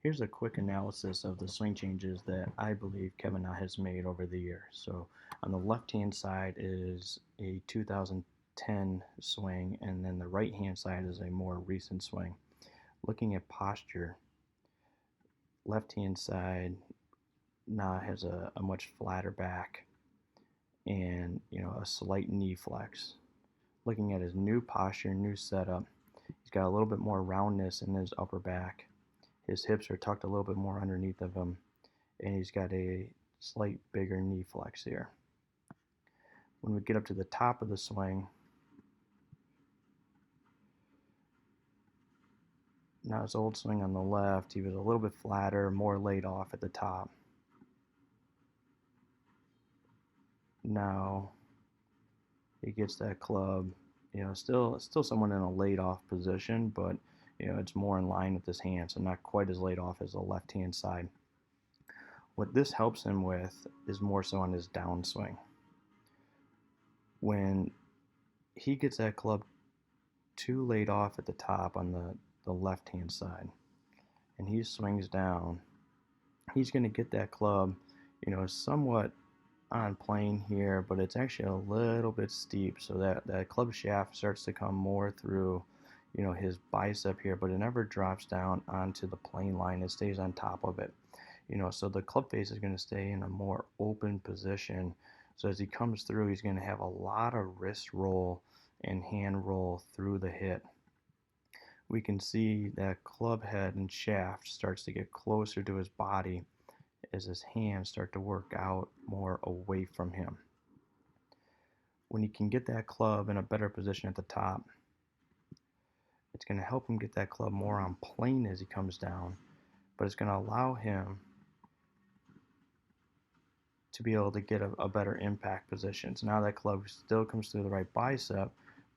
Here's a quick analysis of the swing changes that I believe Kevin Na has made over the years. So on the left-hand side is a 2010 swing, and then the right-hand side is a more recent swing. Looking at posture, left-hand side Na has a much flatter back and a slight knee flex. Looking at his new posture, new setup, he's got a little bit more roundness in his upper back. His hips are tucked a little bit more underneath of him, and he's got a slight bigger knee flex here. When we get up to the top of the swing, now his old swing on the left, he was a little bit flatter, more laid off at the top. Now he gets that club, still somewhat in a laid off position, but it's more in line with his hand, so not quite as laid off as the left hand side. What this helps him with is more so on his downswing. When he gets that club too laid off at the top on the left hand side and he swings down, he's going to get that club, somewhat on plane here, but it's actually a little bit steep, so that club shaft starts to come more through his bicep here, but it never drops down onto the plane line. It stays on top of it, so the club face is going to stay in a more open position. So as he comes through, he's going to have a lot of wrist roll and hand roll through the hit. We can see that club head and shaft starts to get closer to his body as his hands start to work out more away from him. When he can get that club in a better position at the top, it's going to help him get that club more on plane as he comes down, but it's going to allow him to be able to get a better impact position. So now that club still comes through the right bicep,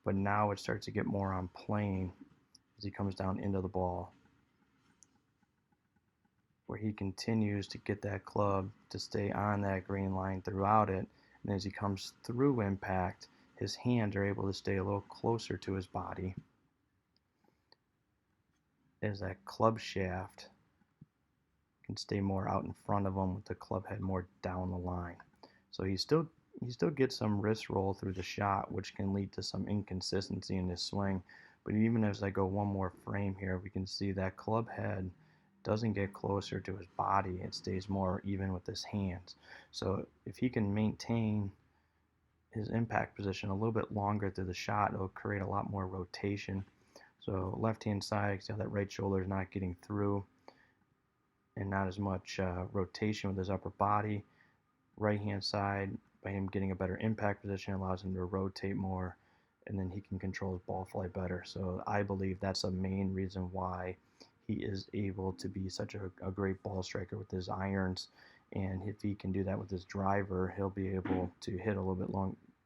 but now it starts to get more on plane as he comes down into the ball, where he continues to get that club to stay on that green line throughout it. And as he comes through impact, his hands are able to stay a little closer to his body as that club shaft can stay more out in front of him with the club head more down the line. So he still gets some wrist roll through the shot, which can lead to some inconsistency in his swing. But even as I go one more frame here, we can see that club head doesn't get closer to his body. It stays more even with his hands. So if he can maintain his impact position a little bit longer through the shot, it'll create a lot more rotation. So left hand side, see how that right shoulder is not getting through and not as much rotation with his upper body. Right hand side, by him getting a better impact position, allows him to rotate more, and then he can control his ball flight better. So I believe that's a main reason why he is able to be such a great ball striker with his irons. And if he can do that with his driver, he'll be able to hit a little bit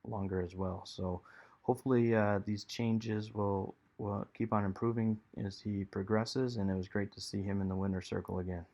longer as well. So hopefully these changes will keep on improving as he progresses, and it was great to see him in the winner's circle again.